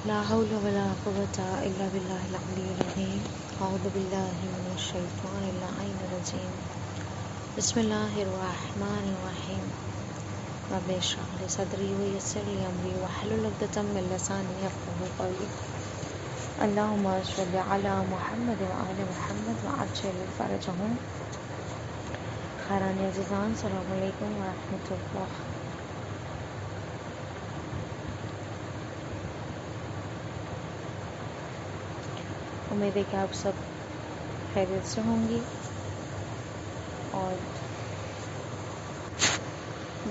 لا حول ولا قوة إلا بالله العلي العظيم أعوذ بالله من الشيطان اللعين الرجيم بسم الله الرحمن الرحيم رب اشرح لي صدري ويسر لي أمري واحلل عقدة من لساني يفقهوا قولي اللهم صل على محمد وآل محمد وعجل فرجهم. خیران عزیزان، السلام علیکم ورحمۃ اللہ. امید ہے کہ آپ سب خیریت سے ہوں گی. اور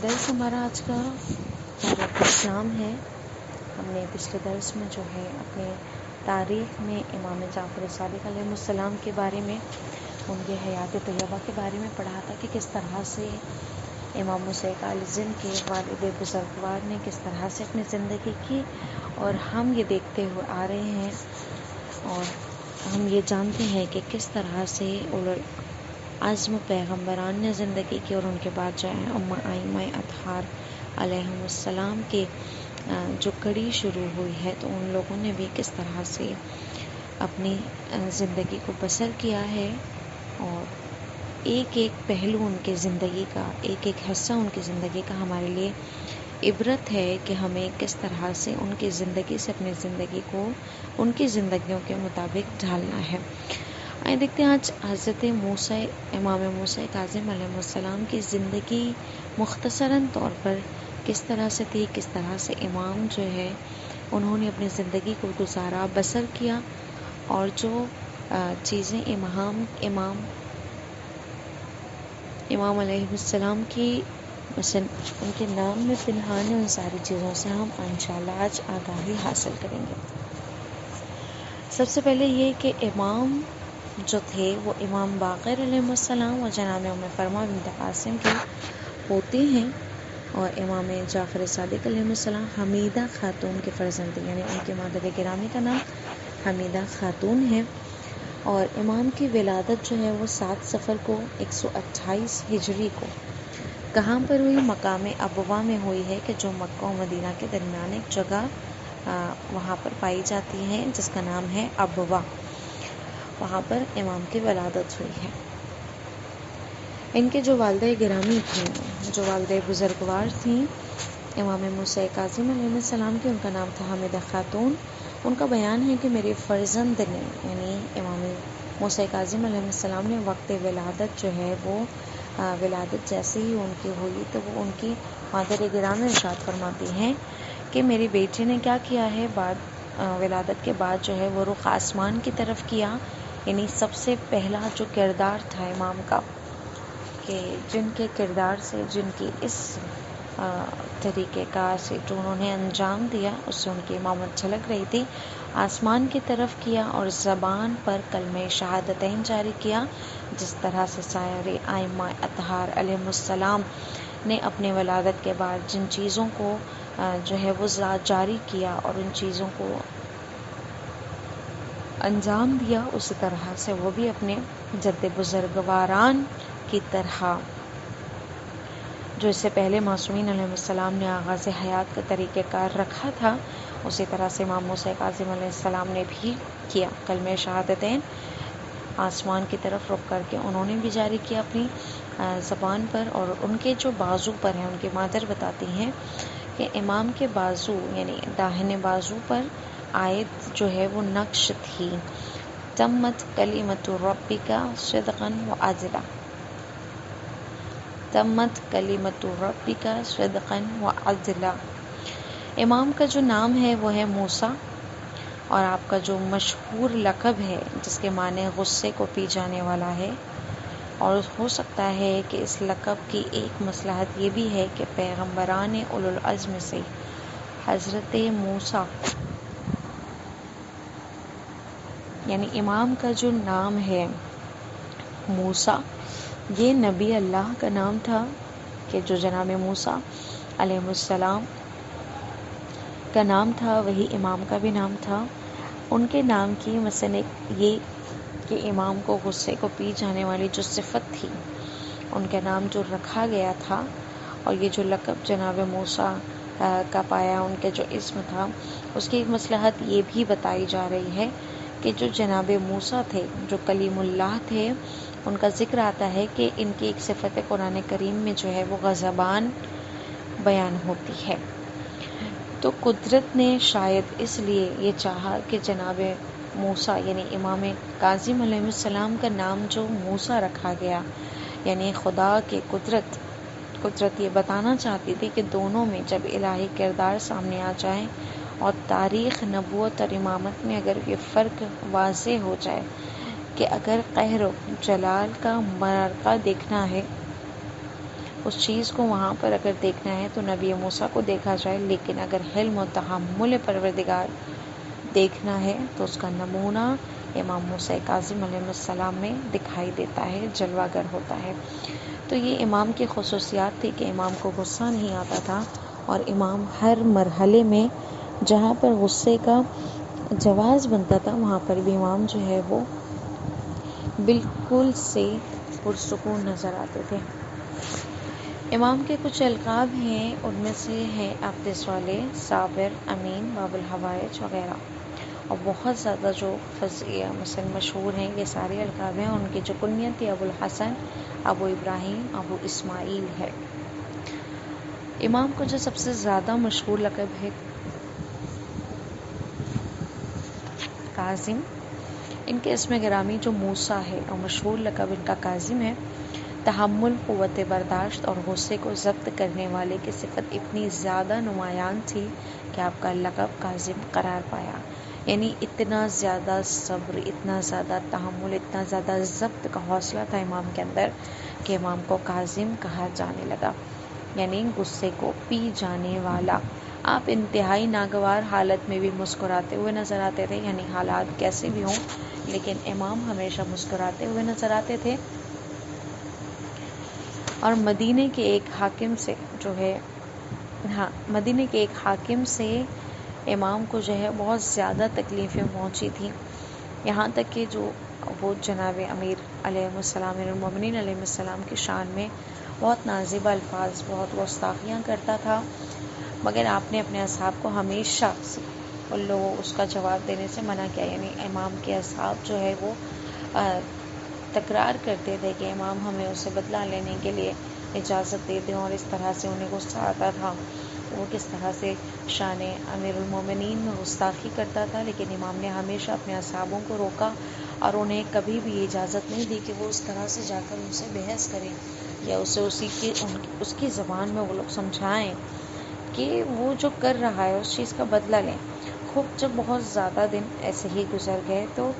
درس ہمارا آج کا تاریخ اسلام ہے. ہم نے پچھلے درس میں جو ہے اپنے تاریخ میں امام جعفر صادق علیہ السلام کے بارے میں، ان کے حیات طیبہ کے بارے میں پڑھا تھا کہ کس طرح سے امام موسیٰ کاظم کے والد بزرگوار نے کس طرح سے اپنی زندگی کی، اور ہم یہ دیکھتے ہوئے آ رہے ہیں اور ہم یہ جانتے ہیں کہ کس طرح سے اولوالعزم پیغمبران نے زندگی کی، اور ان کے بعد جو ہے ائمہ اطہار علیہم السلام کے جو کڑی شروع ہوئی ہے، تو ان لوگوں نے بھی کس طرح سے اپنی زندگی کو بسر کیا ہے، اور ایک ایک پہلو ان کی زندگی کا، ایک ایک حصہ ان کی زندگی کا ہمارے لیے عبرت ہے کہ ہمیں کس طرح سے ان کی زندگی سے اپنی زندگی کو ان کی زندگیوں کے مطابق ڈھالنا ہے. آئے دیکھتے ہیں آج حضرت امام موسیٰ کاظم علیہ السلام کی زندگی مختصراً طور پر کس طرح سے تھی، کس طرح سے امام جو ہے انہوں نے اپنی زندگی کو گزارا، بسر کیا، اور جو چیزیں امام علیہ السلام کی مثلا ان کے نام میں پنہان ہے، ان ساری چیزوں سے ہم انشاءاللہ آج آگاہی حاصل کریں گے. سب سے پہلے یہ کہ امام جو تھے وہ امام باقر علیہ السلام اور جناب ام فرما بنت قاسم کے پوتے ہیں، اور امام جعفر صادق علیہ السلام حمیدہ خاتون کے فرزند ہیں، یعنی ان کے مادر گرامی کا نام حمیدہ خاتون ہے. اور امام کی ولادت جو ہے وہ 7 صفر کو 128 ہجری کو کہاں پر ہوئی؟ مقام ابوا میں ہوئی ہے، کہ جو مکہ و مدینہ کے درمیان ایک جگہ وہاں پر پائی جاتی ہے جس کا نام ہے ابوا. وہاں پر امام کی ولادت ہوئی ہے. ان کے جو والدہ گرامی تھیں، جو والدہ بزرگوار تھیں امام موسیٰ کاظم علیہ السلام کی، ان کا نام تھا حمیدہ خاتون. ان کا بیان ہے کہ میرے فرزند نے، یعنی امام موسیٰ کاظم علیہ السلام نے وقت ولادت جو ہے وہ ولادت جیسے ہی ان کی ہوئی تو وہ ان کی مادر گرامی ارشاد فرماتی ہیں کہ میری بیٹی نے کیا کیا ہے، بعد ولادت کے بعد جو ہے وہ رخ آسمان کی طرف کیا. یعنی سب سے پہلا جو کردار تھا امام کا، کہ جن کے کردار سے، جن کی اس طریقے کار سے جو انہوں نے انجام دیا، اس سے ان کی امامت جھلک رہی تھی. آسمان کی طرف کیا اور زبان پر کلمہ شہادتین جاری کیا، جس طرح سے سائر ائمہ اطہار علیہم السلام نے اپنے ولادت کے بعد جن چیزوں کو جو ہے وہ جاری کیا اور ان چیزوں کو انجام دیا، اسی طرح سے وہ بھی اپنے جد بزرگواران کی طرح جو اس سے پہلے معصومین علیہ السلام نے آغاز حیات کا طریقہ کار رکھا تھا، اسی طرح سے امام موسیٰ کاظم علیہ السلام نے بھی کیا. کلمہ شہادتین آسمان کی طرف رخ کر کے انہوں نے بھی جاری کیا اپنی زبان پر. اور ان کے جو بازو پر ہیں، ان کی مادر بتاتی ہیں کہ امام کے بازو یعنی داہنے بازو پر آیت جو ہے وہ نقش تھی، تمت کلمۃ ربک صدقا وعدلا، تمت کلمۃ ربک صدقا وعدلا. امام کا جو نام ہے وہ ہے موسیٰ، اور آپ کا جو مشہور لقب ہے جس کے معنی غصے کو پی جانے والا ہے، اور ہو سکتا ہے کہ اس لقب کی ایک مصلحت یہ بھی ہے کہ پیغمبران اولوالعزم سے حضرت موسیٰ، یعنی امام کا جو نام ہے موسیٰ، یہ نبی اللہ کا نام تھا، کہ جو جناب موسیٰ علیہ السلام کا نام تھا وہی امام کا بھی نام تھا. ان کے نام کی مثلا یہ کہ امام کو غصے کو پی جانے والی جو صفت تھی، ان کا نام جو رکھا گیا تھا، اور یہ جو لقب جناب موسیٰ کا پایا، ان کے جو اسم تھا اس کی مصلحت یہ بھی بتائی جا رہی ہے کہ جو جناب موسیٰ تھے، جو کلیم اللہ تھے، ان کا ذکر آتا ہے کہ ان کی ایک صفت قرآن کریم میں جو ہے وہ غضبان بیان ہوتی ہے۔ تو قدرت نے شاید اس لیے یہ چاہا کہ جناب موسیٰ یعنی امام کاظم علیہ السلام کا نام جو موسیٰ رکھا گیا، یعنی خدا کی قدرت یہ بتانا چاہتی تھی کہ دونوں میں جب الہی کردار سامنے آ جائے اور تاریخ نبوت اور امامت میں اگر یہ فرق واضح ہو جائے کہ اگر قہر و جلال کا مرقع دیکھنا ہے، اس چیز کو وہاں پر اگر دیکھنا ہے تو نبی موسیٰ کو دیکھا جائے، لیکن اگر حلم و تحمل پروردگار دیکھنا ہے تو اس کا نمونہ امام موسیٰ کاظم علیہ السلام میں دکھائی دیتا ہے، جلوہ گر ہوتا ہے۔ تو یہ امام کی خصوصیات تھی کہ امام کو غصہ نہیں آتا تھا، اور امام ہر مرحلے میں جہاں پر غصے کا جواز بنتا تھا وہاں پر بھی امام جو ہے وہ بالکل سے پرسکون نظر آتے تھے۔ امام کے کچھ القاب ہیں، ان میں سے ہیں عبدس والے، صابر، امین، باب الحوائج وغیرہ، اور بہت زیادہ جو مثلا مشہور ہیں یہ سارے القاب ہیں۔ ان کی جو کنیت ابو الحسن، ابو ابراہیم، ابو اسماعیل ہے۔ امام کو جو سب سے زیادہ مشہور لقب ہے کاظم، ان کے اسم گرامی جو موسیٰ ہے اور مشہور لقب ان کا کاظم ہے، تحمل، قوت برداشت اور غصے کو ضبط کرنے والے کی صفت اتنی زیادہ نمایاں تھی کہ آپ کا لقب کاظم قرار پایا، یعنی اتنا زیادہ صبر، اتنا زیادہ تحمل، اتنا زیادہ ضبط کا حوصلہ تھا امام کے اندر کہ امام کو کاظم کہا جانے لگا، یعنی غصے کو پی جانے والا۔ آپ انتہائی ناگوار حالت میں بھی مسکراتے ہوئے نظر آتے تھے، یعنی حالات کیسے بھی ہوں لیکن امام ہمیشہ مسکراتے ہوئے نظر آتے تھے۔ اور مدینے کے ایک حاکم سے امام کو جو ہے بہت زیادہ تکلیفیں پہنچی تھیں، یہاں تک کہ جو وہ جناب امیر علیہ السلام، امیر المومنین علیہ السلام کی شان میں بہت نازیبہ الفاظ، بہت گستاخیاں کرتا تھا، مگر آپ نے اپنے اصحاب کو ہمیشہ ان لوگوں اس کا جواب دینے سے منع کیا، یعنی امام کے اصحاب جو ہے وہ تکرار کرتے تھے کہ امام ہمیں اسے بدلہ لینے کے لیے اجازت دے دیں، اور اس طرح سے انہیں غصہ آتا تھا وہ کس طرح سے شان امیر المومنین میں گستاخی کرتا تھا، لیکن امام نے ہمیشہ اپنے اصحابوں کو روکا اور انہیں کبھی بھی اجازت نہیں دی کہ وہ اس طرح سے جا کر ان سے بحث کریں یا اسے اس کی زبان میں وہ لوگ سمجھائیں کہ وہ جو کر رہا ہے اس چیز کا بدلہ لیں۔ خوب جب بہت زیادہ دن ایسے ہی گزر گئے تو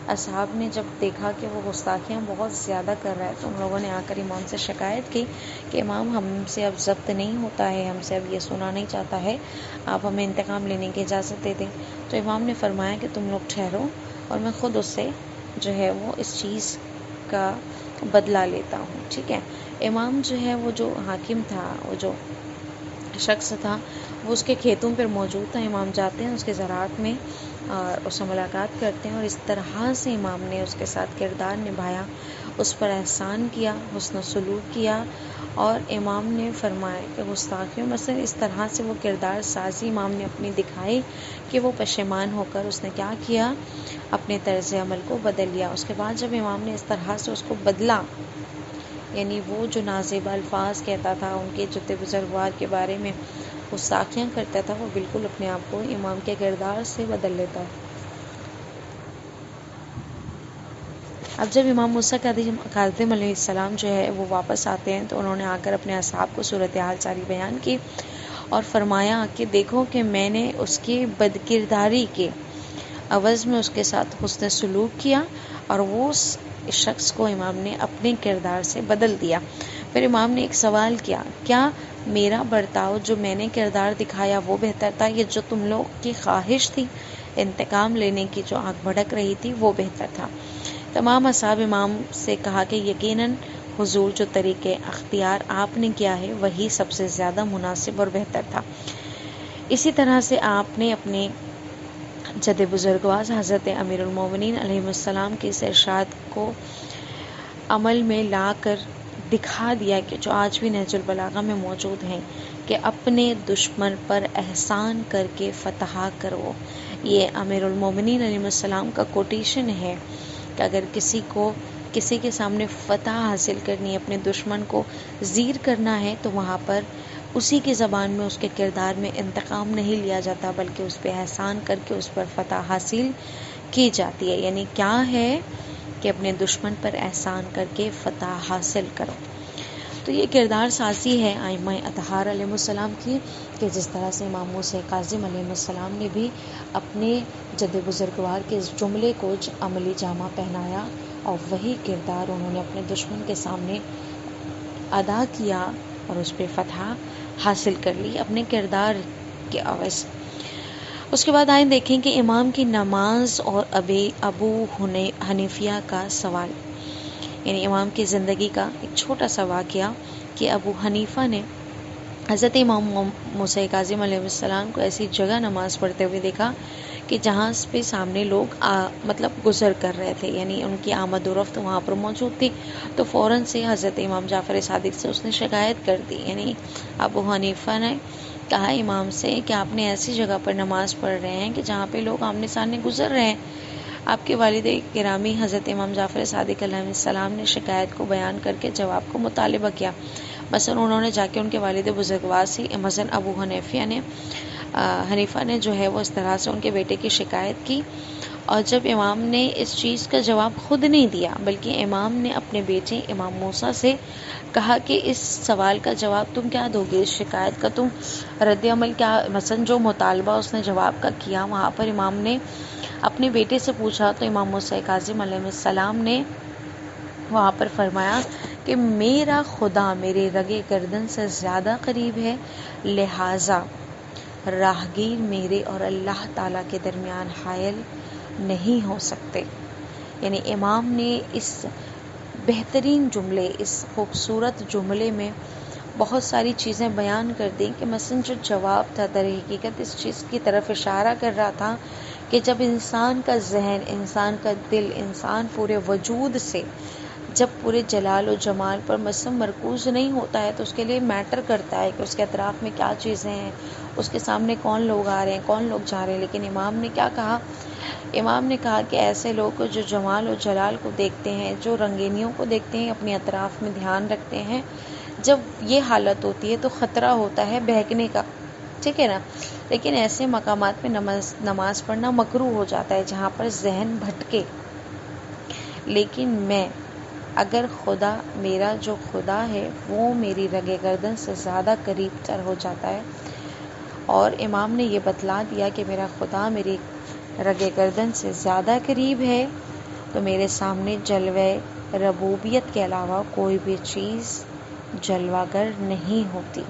اصحاب نے جب دیکھا کہ وہ گستاخیاں بہت زیادہ کر رہا ہے تو ان لوگوں نے آ کر امام سے شکایت کی کہ امام ہم سے اب ضبط نہیں ہوتا ہے، ہم سے اب یہ سنا نہیں چاہتا ہے، آپ ہمیں انتقام لینے کی اجازت دے دیں۔ تو امام نے فرمایا کہ تم لوگ ٹھہرو اور میں خود اس سے جو ہے وہ اس چیز کا بدلہ لیتا ہوں، ٹھیک ہے۔ امام جو ہے وہ جو حاکم تھا، وہ جو شخص تھا وہ اس کے کھیتوں پر موجود تھا، امام جاتے ہیں اس کے زراعت میں اور اس سے ملاقات کرتے ہیں، اور اس طرح سے امام نے اس کے ساتھ کردار نبھایا، اس پر احسان کیا، حسن سلوک کیا، اور امام نے فرمایا کہ گستاخیوں مثلا اس طرح سے وہ کردار سازی امام نے اپنی دکھائی کہ وہ پشیمان ہو کر اس نے کیا کیا، اپنے طرز عمل کو بدل لیا۔ اس کے بعد جب امام نے اس طرح سے اس کو بدلا، یعنی وہ جو نازیبہ الفاظ کہتا تھا، ان کے جد بزرگوار کے بارے میں گستاخیاں کرتا تھا، وہ بالکل اپنے آپ کو امام کے کردار سے بدل لیتا ہے۔ اب جب امام موسیٰ کاظم علیہ السلام جو ہے وہ واپس آتے ہیں تو انہوں نے آ کر اپنے اصحاب کو صورتحال ساری بیان کی اور فرمایا کہ دیکھو کہ میں نے اس کی بدکرداری کے عوض میں اس کے ساتھ حسن سلوک کیا، اور وہ اس شخص کو امام نے اپنے کردار سے بدل دیا۔ پھر امام نے ایک سوال کیا میرا برتاؤ جو میں نے کردار دکھایا وہ بہتر تھا، یا جو تم لوگ کی خواہش تھی انتقام لینے کی جو آنکھ بھڑک رہی تھی وہ بہتر تھا؟ تمام اصحاب امام سے کہا کہ یقیناً حضور جو طریقے اختیار آپ نے کیا ہے وہی سب سے زیادہ مناسب اور بہتر تھا۔ اسی طرح سے آپ نے اپنے جد بزرگواز حضرت امیر المومنین علیہ السلام کے اس ارشاد کو عمل میں لا کر دکھا دیا کہ جو آج بھی نہج البلاغہ میں موجود ہیں کہ اپنے دشمن پر احسان کر کے فتح کرو. یہ امیر المومنین علیہ السلام کا کوٹیشن ہے کہ اگر کسی کے سامنے فتح حاصل کرنی ہے، اپنے دشمن کو زیر کرنا ہے، تو وہاں پر اسی کی زبان میں، اس کے کردار میں انتقام نہیں لیا جاتا، بلکہ اس پہ احسان کر کے اس پر فتح حاصل کی جاتی ہے. یعنی کیا ہے کہ اپنے دشمن پر احسان کر کے فتح حاصل کرو. تو یہ کردار سازی ہے ائمہ اطہار علیہ السلام کی، کہ جس طرح سے امام موسیٰ کاظم علیہ السلام نے بھی اپنے جد بزرگوار کے اس جملے کو عملی جامہ پہنایا، اور وہی کردار انہوں نے اپنے دشمن کے سامنے ادا کیا اور اس پہ فتح حاصل کر لی اپنے کردار کے عوض. اس کے بعد آئیں دیکھیں کہ امام کی نماز اور ابو حنیفیہ کا سوال. یعنی امام کی زندگی کا ایک چھوٹا سا واقعہ کہ ابو حنیفہ نے حضرت امام موسیٰ کاظم علیہ السلام کو ایسی جگہ نماز پڑھتے ہوئے دیکھا کہ جہاں پہ سامنے لوگ گزر کر رہے تھے، یعنی ان کی آمد و رفت وہاں پر موجود تھی. تو فوراً سے حضرت امام جعفر صادق سے اس نے شکایت کر دی. یعنی ابو حنیفہ نے کہا امام سے کہ آپ نے ایسی جگہ پر نماز پڑھ رہے ہیں کہ جہاں پہ لوگ آمنے سامنے گزر رہے ہیں. آپ کے والد گرامی حضرت امام جعفر صادق علیہ السلام نے شکایت کو بیان کر کے جواب کو مطالبہ کیا. مثلا انہوں نے جا کے ان کے والد بزرگوار سے، مثلا ابو حنیفہ نے جو ہے وہ اس طرح سے ان کے بیٹے کی شکایت کی، اور جب امام نے اس چیز کا جواب خود نہیں دیا، بلکہ امام نے اپنے بیٹے امام موسیٰ سے کہا کہ اس سوال کا جواب تم کیا دو گے، اس شکایت کا تم رد عمل کیا، مثلا جو مطالبہ اس نے جواب کا کیا، وہاں پر امام نے اپنے بیٹے سے پوچھا. تو امام موسیٰ کاظم علیہ السلام نے وہاں پر فرمایا کہ میرا خدا میرے رگے گردن سے زیادہ قریب ہے، لہٰذا راہگیر میرے اور اللہ تعالیٰ کے درمیان حائل نہیں ہو سکتے. یعنی امام نے اس بہترین جملے، اس خوبصورت جملے میں بہت ساری چیزیں بیان کر دیں کہ مثلا جو جواب تھا در حقیقت اس چیز کی طرف اشارہ کر رہا تھا کہ جب انسان کا ذہن، انسان کا دل، انسان پورے وجود سے جب پورے جلال و جمال پر مثلا مرکوز نہیں ہوتا ہے تو اس کے لیے میٹر کرتا ہے کہ اس کے اطراف میں کیا چیزیں ہیں، اس کے سامنے کون لوگ آ رہے ہیں، کون لوگ جا رہے ہیں. لیکن امام نے کیا کہا؟ امام نے کہا کہ ایسے لوگ جو جمال و جلال کو دیکھتے ہیں، جو رنگینیوں کو دیکھتے ہیں، اپنے اطراف میں دھیان رکھتے ہیں، جب یہ حالت ہوتی ہے تو خطرہ ہوتا ہے بہکنے کا، ٹھیک ہے نا. لیکن ایسے مقامات میں نماز پڑھنا مکروہ ہو جاتا ہے جہاں پر ذہن بھٹکے. لیکن اگر میرا جو خدا ہے وہ میری رگے گردن سے زیادہ قریب تر ہو جاتا ہے، اور امام نے یہ بتلا دیا کہ میرا خدا میری رگے گردن سے زیادہ قریب ہے، تو میرے سامنے جلوہ ربوبیت کے علاوہ کوئی بھی چیز جلوہ گر نہیں ہوتی.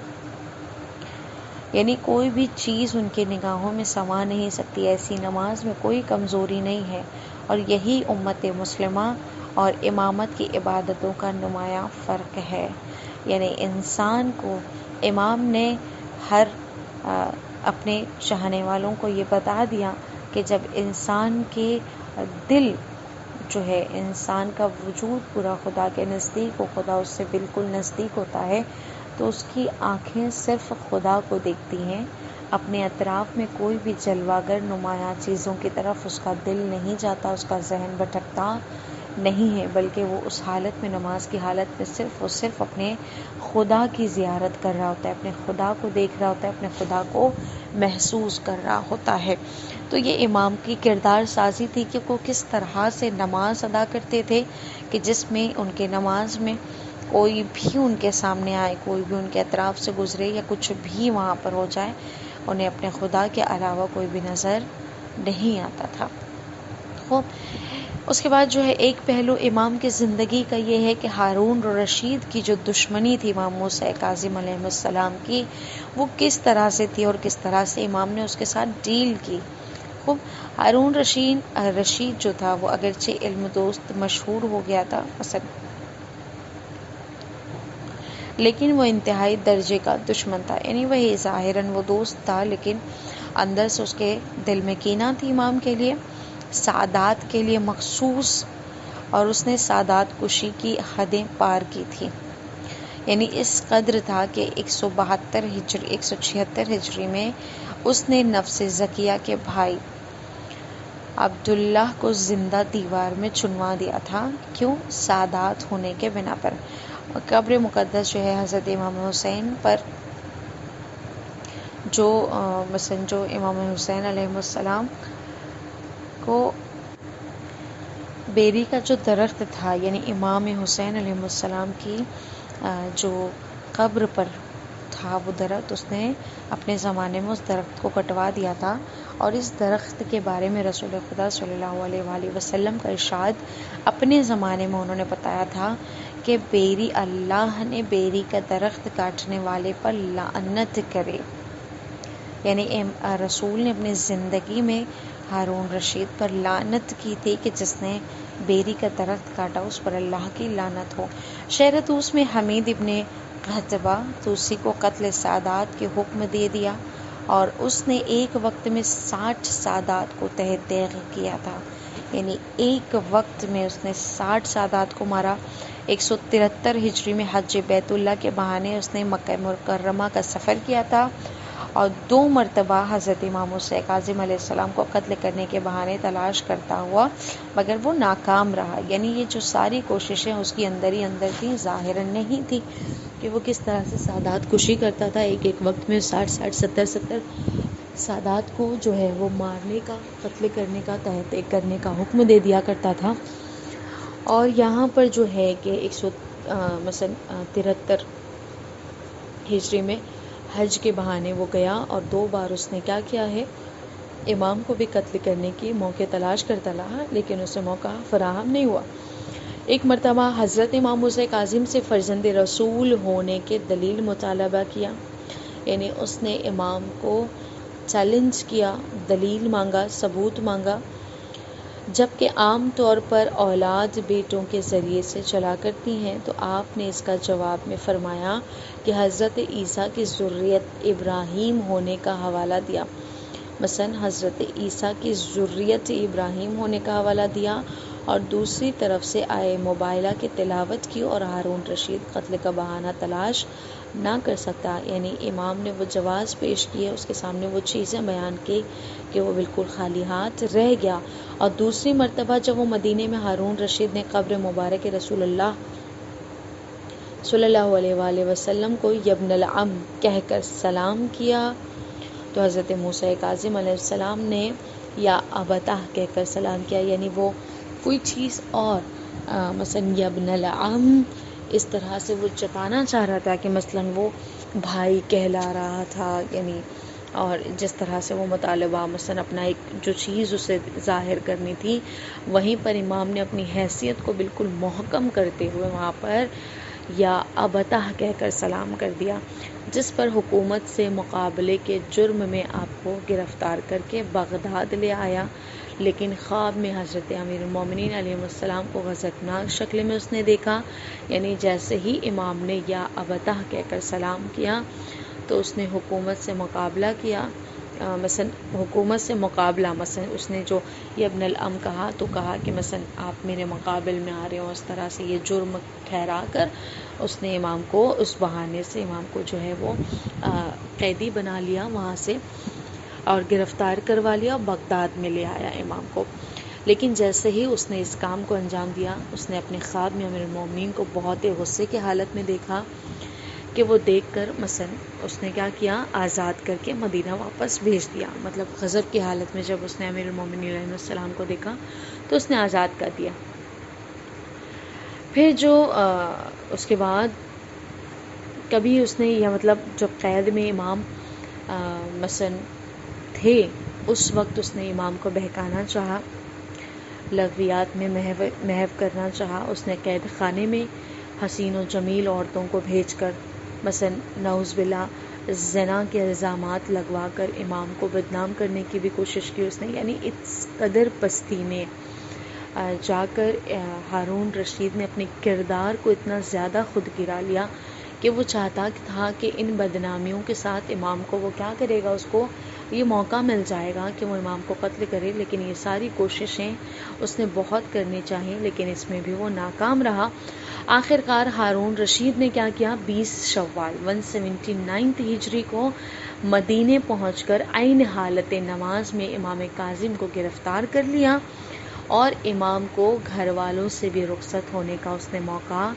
یعنی کوئی بھی چیز ان کی نگاہوں میں سما نہیں سکتی. ایسی نماز میں کوئی کمزوری نہیں ہے، اور یہی امت مسلمہ اور امامت کی عبادتوں کا نمایاں فرق ہے. یعنی انسان کو امام نے اپنے چاہنے والوں کو یہ بتا دیا کہ جب انسان کے دل جو ہے، انسان کا وجود پورا خدا کے نزدیک ہو، خدا اس سے بالکل نزدیک ہوتا ہے، تو اس کی آنکھیں صرف خدا کو دیکھتی ہیں. اپنے اطراف میں کوئی بھی جلوہ گر نمایاں چیزوں کی طرف اس کا دل نہیں جاتا، اس کا ذہن بھٹکتا نہیں ہے، بلکہ وہ اس حالت میں، نماز کی حالت میں صرف اپنے خدا کی زیارت کر رہا ہوتا ہے، اپنے خدا کو دیکھ رہا ہوتا ہے، اپنے خدا کو محسوس کر رہا ہوتا ہے. تو یہ امام کی کردار سازی تھی کہ وہ کس طرح سے نماز ادا کرتے تھے کہ جس میں ان کے نماز میں کوئی بھی ان کے سامنے آئے، کوئی بھی ان کے اطراف سے گزرے یا کچھ بھی وہاں پر ہو جائے، انہیں اپنے خدا کے علاوہ کوئی بھی نظر نہیں آتا تھا. اس کے بعد جو ہے ایک پہلو امام کی زندگی کا یہ ہے کہ ہارون رشید کی جو دشمنی تھی امام موسیٰ کاظم علیہ السلام کی، وہ کس طرح سے تھی اور کس طرح سے امام نے اس کے ساتھ ڈیل کی. ہارون رشید جو تھا وہ اگرچہ علم دوست مشہور ہو گیا تھا لیکن وہ انتہائی درجے کا دشمن تھا. یعنی وہی ظاہراً وہ دوست تھا، لیکن اندر سے اس کے دل میں کینہ تھی امام کے لیے، سادات کے لیے مخصوص، اور اس نے سادات کشی کی حدیں پار کی تھی. یعنی اس قدر تھا کہ 176 ہجری میں اس نے نفس زکیہ کے بھائی عبداللہ کو زندہ دیوار میں چنوا دیا تھا. کیوں؟ سادات ہونے کے بنا پر. قبر مقدس جو ہے حضرت امام حسین پر جو امام حسین علیہ السلام کو بیری کا جو درخت تھا، یعنی امام حسین علیہ السلام کی جو قبر پر تھا وہ درخت، اس نے اپنے زمانے میں اس درخت کو کٹوا دیا تھا. اور اس درخت کے بارے میں رسول خدا صلی اللہ علیہ وآلہ وسلم کا ارشاد اپنے زمانے میں انہوں نے بتایا تھا کہ بیری، اللہ نے بیری کا درخت کاٹنے والے پر لعنت کرے. یعنی رسول نے اپنی زندگی میں ہارون رشید پر لعنت کی تھی کہ جس نے بیری کا درخت کاٹا اس پر اللہ کی لعنت ہو. شہر طوس میں حمید ابن قتبہ طوسی کو قتل سادات کے حکم دے دیا اور اس نے ایک وقت میں 60 سادات کو تہ تیغ کیا تھا. یعنی ایک وقت میں اس نے 60 سادات کو مارا. 173 ہجری میں حج بیت اللہ کے بہانے اس نے مکہ مکرمہ کا سفر کیا تھا اور 2 مرتبہ حضرت امام حسین کاظم علیہ السلام کو قتل کرنے کے بہانے تلاش کرتا ہوا مگر وہ ناکام رہا. یعنی یہ جو ساری کوششیں اس کی اندر ہی اندر تھیں، ظاہراً نہیں تھی کہ وہ کس طرح سے سادات کشی کرتا تھا. ایک وقت میں 60 70 سادات کو جو ہے وہ مارنے کا، قتل کرنے کا، تہ تیغ کرنے کا حکم دے دیا کرتا تھا. اور یہاں پر جو ہے کہ 173 ہجری میں حج کے بہانے وہ گیا اور 2 بار اس نے کیا کیا ہے، امام کو بھی قتل کرنے کی موقع تلاش کرتا رہا لیکن اسے موقع فراہم نہیں ہوا. ایک مرتبہ حضرت امام حسین کاظم سے فرزند رسول ہونے کے دلیل مطالبہ کیا. یعنی اس نے امام کو چیلنج کیا، دلیل مانگا، ثبوت مانگا. جبکہ عام طور پر اولاد بیٹوں کے ذریعے سے چلا کرتی ہیں تو آپ نے اس کا جواب میں فرمایا کہ حضرت عیسیٰ کی ذریت ابراہیم ہونے کا حوالہ دیا. مثلا حضرت عیسیٰ کی ذریت ابراہیم ہونے کا حوالہ دیا اور دوسری طرف سے آئے مبالغہ کی تلاوت کی اور ہارون رشید قتل کا بہانہ تلاش نہ کر سکتا. یعنی امام نے وہ جواز پیش کیے، اس کے سامنے وہ چیزیں بیان کی کہ وہ بالکل خالی ہاتھ رہ گیا. اور دوسری مرتبہ جب وہ مدینے میں ہارون رشید نے قبر مبارک رسول اللہ صلی اللہ علیہ وآلہ وسلم کو یبن العم کہہ کر سلام کیا تو حضرت موسیٰ کاظم علیہ السلام نے یا ابتہ کہہ کر سلام کیا. یعنی وہ کوئی چیز اور مثلا یبن العم اس طرح سے وہ جتانا چاہ رہا تھا کہ مثلا وہ بھائی کہلا رہا تھا. یعنی اور جس طرح سے وہ مطالبہ مثلا اپنا ایک جو چیز اسے ظاہر کرنی تھی، وہیں پر امام نے اپنی حیثیت کو بالکل محکم کرتے ہوئے وہاں پر یا ابتہ کہہ کر سلام کر دیا، جس پر حکومت سے مقابلے کے جرم میں آپ کو گرفتار کر کے بغداد لے آیا. لیکن خواب میں حضرت امیر المومنین علیہ السلام کو غضبناک شکل میں اس نے دیکھا. یعنی جیسے ہی امام نے یا ابتہ کہہ کر سلام کیا تو اس نے حکومت سے مقابلہ کیا. مثلا حکومت سے مقابلہ، مثلا اس نے جو یہ ابن العم کہا تو کہا کہ مثلا آپ میرے مقابل میں آ رہے ہو، اس طرح سے یہ جرم ٹھہرا کر اس نے امام کو اس بہانے سے امام کو جو ہے وہ قیدی بنا لیا وہاں سے اور گرفتار کروا لیا اور بغداد میں لے آیا امام کو. لیکن جیسے ہی اس نے اس کام کو انجام دیا، اس نے اپنے خواب میں امیر المومنین کو بہت غصے کی حالت میں دیکھا کہ وہ دیکھ کر مثلا اس نے کیا کیا، آزاد کر کے مدینہ واپس بھیج دیا. مطلب غضب کی حالت میں جب اس نے امیر المومنین علیہ السلام کو دیکھا تو اس نے آزاد کر دیا. پھر جو اس کے بعد کبھی اس نے یا مطلب جب قید میں امام مثلا تھے اس وقت اس نے امام کو بہکانا چاہا، لغویات میں محو کرنا چاہا. اس نے قید خانے میں حسین و جمیل عورتوں کو بھیج کر مثلا نعوذ باللہ زنا کے الزامات لگوا کر امام کو بدنام کرنے کی بھی کوشش کی اس نے. یعنی اس قدر پستی میں جا کر ہارون رشید نے اپنے کردار کو اتنا زیادہ خود گرا لیا کہ وہ چاہتا تھا کہ ان بدنامیوں کے ساتھ امام کو وہ کیا کرے گا، اس کو یہ موقع مل جائے گا کہ وہ امام کو قتل کرے. لیکن یہ ساری کوششیں اس نے بہت کرنی چاہیے لیکن اس میں بھی وہ ناکام رہا. آخر کار ہارون رشید نے کیا کیا، 20 شوال 179 ہجری کو مدینے پہنچ کر عین حالت نماز میں امام کاظم کو گرفتار کر لیا، اور امام کو گھر والوں سے بھی رخصت ہونے کا اس نے موقع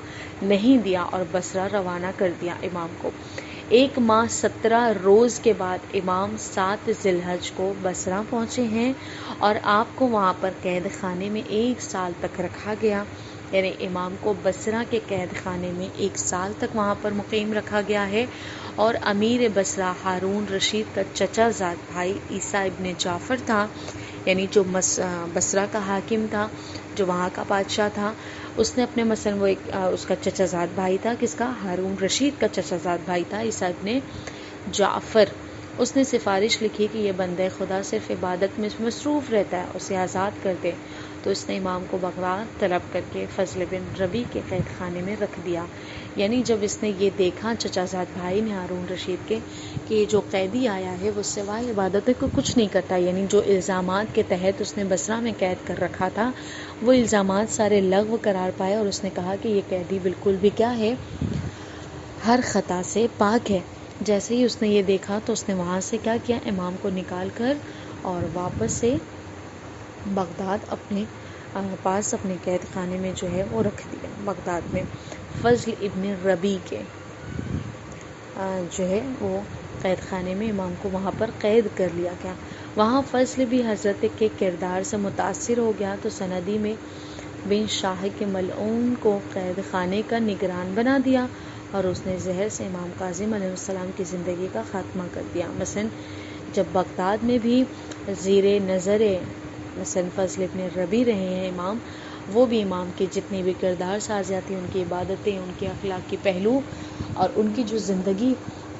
نہیں دیا اور بصرہ روانہ کر دیا امام کو۔ 1 ماہ 17 روز کے بعد امام 7 ذی الحج کو بصرہ پہنچے ہیں، اور آپ کو وہاں پر قید خانے میں 1 سال تک رکھا گیا، یعنی امام کو بصرہ کے قید خانے میں 1 سال تک وہاں پر مقیم رکھا گیا ہے۔ اور امیر بصرہ ہارون رشید کا چچا زاد بھائی عیسیٰ ابن جعفر تھا، یعنی جو بصرہ کا حاکم تھا، جو وہاں کا بادشاہ تھا، اس نے اپنے مثلاً وہ اس کا چچا زاد بھائی تھا، کس کا، ہارون رشید کا چچا زاد بھائی تھا عیسیٰ ابن جعفر۔ اس نے سفارش لکھی کہ یہ بندہ خدا صرف عبادت میں مصروف رہتا ہے، اسے آزاد کر دے، تو اس نے امام کو بغداد طلب کر کے فضل بن ربیع کے قید خانے میں رکھ دیا۔ یعنی جب اس نے یہ دیکھا چچا زاد بھائی نے ہارون رشید کے کہ جو قیدی آیا ہے وہ سوائے عبادت کو کچھ نہیں کرتا، یعنی جو الزامات کے تحت اس نے بصرہ میں قید کر رکھا تھا وہ الزامات سارے لغو قرار پائے، اور اس نے کہا کہ یہ قیدی بالکل بھی کیا ہے، ہر خطا سے پاک ہے۔ جیسے ہی اس نے یہ دیکھا تو اس نے وہاں سے کیا کیا، امام کو نکال کر اور واپس سے بغداد اپنے پاس اپنے قید خانے میں جو ہے وہ رکھ دیا، بغداد میں فضل ابن ربیع کے جو ہے وہ قید خانے میں امام کو وہاں پر قید کر لیا گیا۔ وہاں فضل بھی حضرت کے کردار سے متاثر ہو گیا تو سندی میں بن شاہ کے ملعون کو قید خانے کا نگران بنا دیا، اور اس نے زہر سے امام کاظم علیہ السلام کی زندگی کا خاتمہ کر دیا۔ مثلا جب بغداد میں بھی زیر نظر مثلا فضل ابن ربیع رہے ہیں امام، وہ بھی امام کی جتنی بھی کردار سازیاں تھیں، ان کی عبادتیں، ان کے اخلاقی پہلو اور ان کی جو زندگی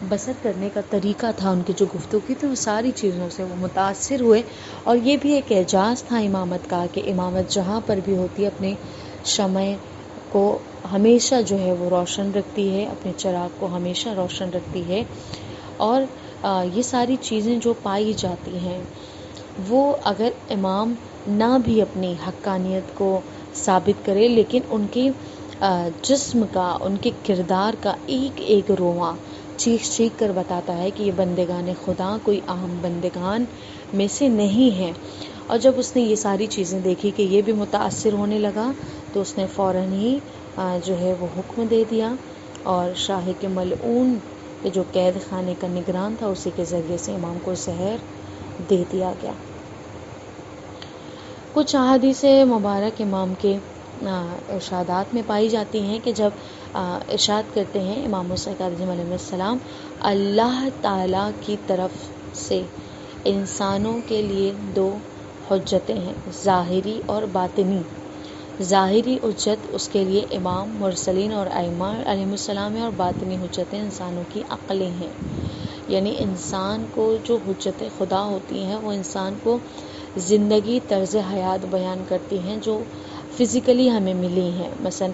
بسر کرنے کا طریقہ تھا، ان کی جو گفتگو تھی، وہ ساری چیزوں سے وہ متاثر ہوئے۔ اور یہ بھی ایک اعجاز تھا امامت کا کہ امامت جہاں پر بھی ہوتی ہے اپنے شمع کو ہمیشہ جو ہے وہ روشن رکھتی ہے، اپنے چراغ کو ہمیشہ روشن رکھتی ہے، اور یہ ساری چیزیں جو پائی جاتی ہیں وہ اگر امام نہ بھی اپنی حقانیت کو ثابت کرے، لیکن ان کی جسم کا، ان کے کردار کا ایک ایک رواں چیخ چیخ کر بتاتا ہے کہ یہ بندگان خدا کوئی عام بندگان میں سے نہیں ہیں۔ اور جب اس نے یہ ساری چیزیں دیکھی کہ یہ بھی متاثر ہونے لگا تو اس نے فوراً ہی جو ہے وہ حکم دے دیا، اور شاہ کے ملعون جو قید خانے کا نگران تھا اسی کے ذریعے سے امام کو زہر دے دیا گیا۔ کچھ احادیث مبارک امام کے ارشادات میں پائی جاتی ہیں کہ جب ارشاد کرتے ہیں امام موسیٰ کاظم علیہ السلام، اللہ تعالیٰ کی طرف سے انسانوں کے لیے 2 حجتیں ہیں، ظاہری اور باطنی۔ ظاہری حجت اس کے لیے امام، مرسلین اور ائمہ علیہ السلام ہیں، اور باطنی حجتیں انسانوں کی عقلیں ہیں۔ یعنی انسان کو جو حجت خدا ہوتی ہیں وہ انسان کو زندگی، طرز حیات بیان کرتی ہیں جو فزیکلی ہمیں ملی ہیں، مثلا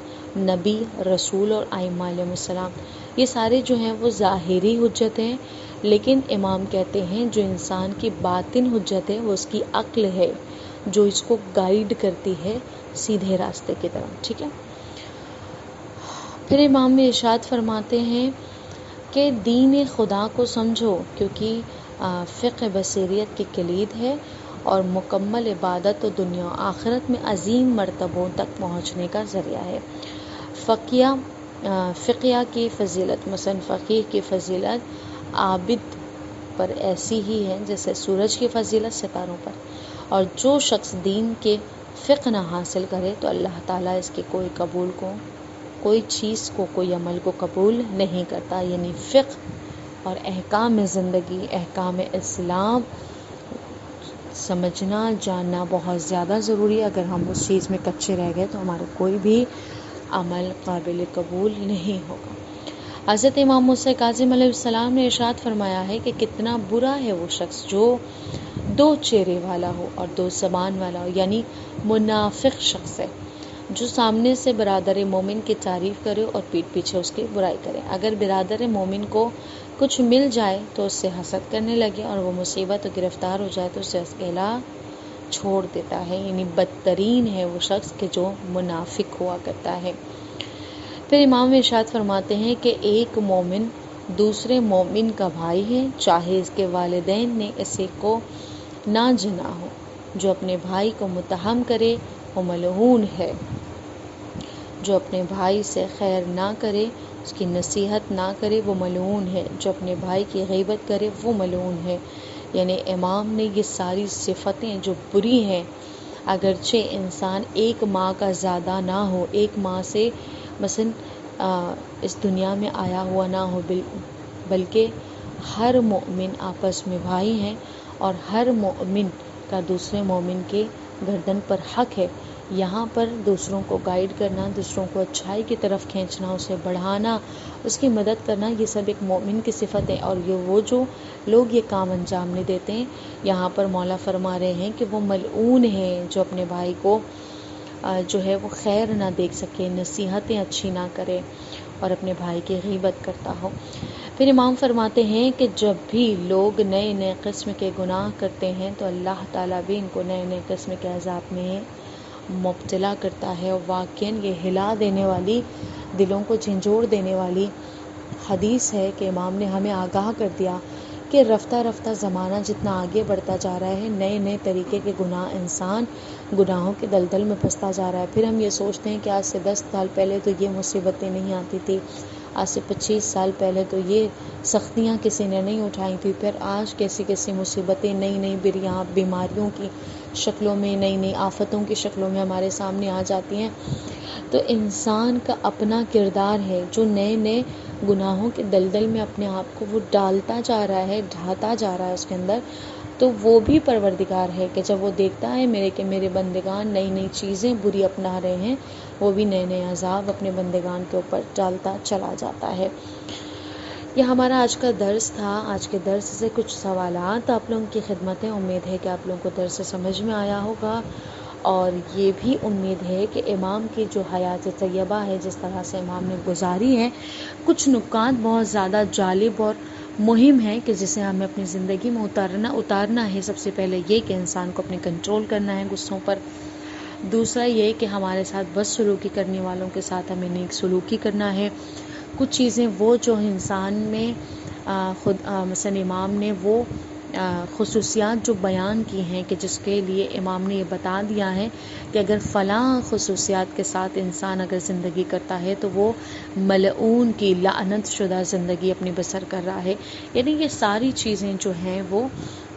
نبی، رسول اور ائمہ علیہ السلام، یہ سارے جو ہیں وہ ظاہری حجت ہیں، لیکن امام کہتے ہیں جو انسان کی باطن حجت ہے وہ اس کی عقل ہے، جو اس کو گائیڈ کرتی ہے سیدھے راستے کی طرف۔ ٹھیک ہے، پھر امام ارشاد فرماتے ہیں کہ دین خدا کو سمجھو، کیونکہ فقہ بصیرت کی کلید ہے اور مکمل عبادت و دنیا و آخرت میں عظیم مرتبوں تک پہنچنے کا ذریعہ ہے۔ فقیہ کی فضیلت، مثلا فقیہ کی فضیلت عابد پر ایسی ہی ہے جیسے سورج کی فضیلت ستاروں پر، اور جو شخص دین کے فقہ نہ حاصل کرے تو اللہ تعالیٰ اس کے کوئی چیز کو، کوئی عمل کو قبول نہیں کرتا۔ یعنی فقہ اور احکام زندگی، احکام اسلام سمجھنا، جاننا بہت زیادہ ضروری ہے۔ اگر ہم اس چیز میں کچے رہ گئے تو ہمارا کوئی بھی عمل قابل قبول نہیں ہوگا۔ حضرت امام موسیٰ کاظم علیہ السلام نے ارشاد فرمایا ہے کہ کتنا برا ہے وہ شخص جو 2 چہرے والا ہو اور 2 زبان والا ہو، یعنی منافق شخص ہے، جو سامنے سے برادر مومن کی تعریف کرے اور پیٹھ پیچھے اس کی برائی کرے۔ اگر برادر مومن کو کچھ مل جائے تو اس سے حسد کرنے لگے، اور وہ مصیبت گرفتار ہو جائے تو اسے اکیلا چھوڑ دیتا ہے۔ یعنی بدترین ہے وہ شخص کہ جو منافق ہوا کرتا ہے۔ پھر امام ارشاد فرماتے ہیں کہ ایک مومن دوسرے مومن کا بھائی ہے چاہے اس کے والدین نے اسے کو نہ جنا ہو، جو اپنے بھائی کو متہم کرے وہ ملعون ہے، جو اپنے بھائی سے خیر نہ کرے، اس کی نصیحت نہ کرے وہ ملعون ہے، جو اپنے بھائی کی غیبت کرے وہ ملعون ہے۔ یعنی امام نے یہ ساری صفتیں جو بری ہیں، اگرچہ انسان ایک ماں کا زیادہ نہ ہو، ایک ماں سے مثلا اس دنیا میں آیا ہوا نہ ہو، بلکہ ہر مومن آپس میں بھائی ہیں اور ہر مومن کا دوسرے مومن کے گردن پر حق ہے۔ یہاں پر دوسروں کو گائیڈ کرنا، دوسروں کو اچھائی کی طرف کھینچنا، اسے بڑھانا، اس کی مدد کرنا، یہ سب ایک مومن کی صفت ہے۔ اور وہ جو لوگ یہ کام انجام نہیں دیتے ہیں، یہاں پر مولا فرما رہے ہیں کہ وہ ملعون ہیں، جو اپنے بھائی کو جو ہے وہ خیر نہ دیکھ سکے، نصیحتیں اچھی نہ کرے اور اپنے بھائی کی غیبت کرتا ہو۔ پھر امام فرماتے ہیں کہ جب بھی لوگ نئے نئے قسم کے گناہ کرتے ہیں تو اللہ تعالیٰ بھی ان کو نئے نئے قسم کے عذاب میں مبتلا کرتا ہے۔ اور واقعاً یہ ہلا دینے والی، دلوں کو جھنجھوڑ دینے والی حدیث ہے کہ امام نے ہمیں آگاہ کر دیا کہ رفتہ رفتہ زمانہ جتنا آگے بڑھتا جا رہا ہے، نئے نئے طریقے کے گناہ، انسان گناہوں کے دلدل میں پھنستا جا رہا ہے۔ پھر ہم یہ سوچتے ہیں کہ آج سے 10 سال پہلے تو یہ مصیبتیں نہیں آتی تھی، آج سے 25 سال پہلے تو یہ سختیاں کسی نے نہیں اٹھائی تھی، پھر آج کیسی کیسی مصیبتیں نئی نئی بیماریوں کی شکلوں میں، نئی نئی آفتوں کی شکلوں میں ہمارے سامنے آ جاتی ہیں۔ تو انسان کا اپنا کردار ہے جو نئے نئے گناہوں کے دلدل میں اپنے آپ کو وہ ڈالتا جا رہا ہے، ڈھاتا جا رہا ہے اس کے اندر، تو وہ بھی پروردگار ہے کہ جب وہ دیکھتا ہے کہ میرے بندگان نئی نئی چیزیں بری اپنا رہے ہیں، وہ بھی نئے نئے عذاب اپنے بندگان کے اوپر ڈالتا چلا جاتا ہے۔ یہ ہمارا آج کا درس تھا۔ آج کے درس سے کچھ سوالات آپ لوگوں کی خدمت ہے، امید ہے کہ آپ لوگوں کو درس سمجھ میں آیا ہوگا، اور یہ بھی امید ہے کہ امام کی جو حیات طیبہ ہے، جس طرح سے امام نے گزاری ہے، کچھ نکات بہت زیادہ جالب اور مہم ہے کہ جسے ہمیں اپنی زندگی میں اتارنا ہے۔ سب سے پہلے یہ کہ انسان کو اپنے کنٹرول کرنا ہے غصوں پر، دوسرا یہ کہ ہمارے ساتھ بد سلوکی کرنے والوں کے ساتھ ہمیں نیک سلوکی کرنا ہے۔ کچھ چیزیں وہ جو انسان میں مثلا امام نے وہ خصوصیات جو بیان کی ہیں کہ جس کے لیے امام نے یہ بتا دیا ہے کہ اگر فلاں خصوصیات کے ساتھ انسان اگر زندگی کرتا ہے تو وہ ملعون کی لعنت شدہ زندگی اپنی بسر کر رہا ہے۔ یعنی یہ ساری چیزیں جو ہیں وہ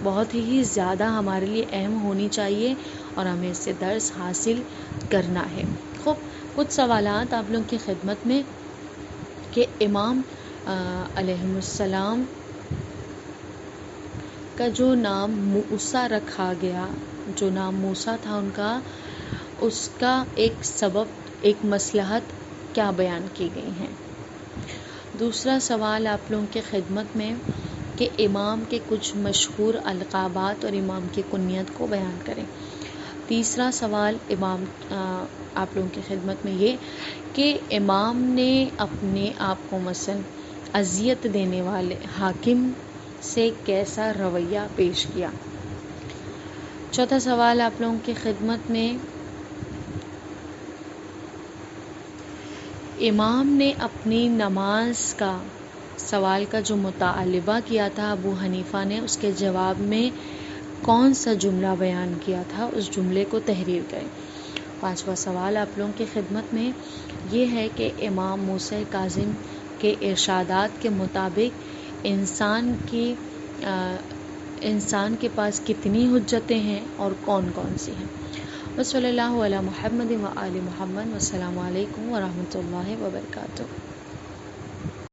بہت ہی زیادہ ہمارے لیے اہم ہونی چاہیے اور ہمیں اس سے درس حاصل کرنا ہے۔ خوب، کچھ سوالات آپ لوگوں کی خدمت میں کہ امام علیہ السلام کا جو نام موسیٰ رکھا گیا، جو نام موسیٰ تھا ان کا، اس کا ایک سبب، ایک مصلحت کیا بیان کی گئی ہیں۔ دوسرا سوال آپ لوگوں کی خدمت میں کہ امام کے کچھ مشہور القابات اور امام کی کنیت کو بیان کریں۔ تیسرا سوال امام آپ لوگوں کی خدمت میں یہ کہ امام نے اپنے آپ کو مثلا اذیت دینے والے حاکم سے کیسا رویہ پیش کیا۔ چوتھا سوال آپ لوگوں کی خدمت میں امام نے اپنی نماز کا سوال کا جو مطالبہ کیا تھا ابو حنیفہ نے، اس کے جواب میں کون سا جملہ بیان کیا تھا، اس جملے کو تحریر کریں۔ پانچواں سوال آپ لوگوں کی خدمت میں یہ ہے کہ امام موسیٰ کاظم کے ارشادات کے مطابق انسان کے پاس کتنی حجتیں ہیں اور کون کون سی ہیں۔ وصلی اللہ علی محمد و آل محمد، والسلام علیکم ورحمۃ اللہ وبرکاتہ۔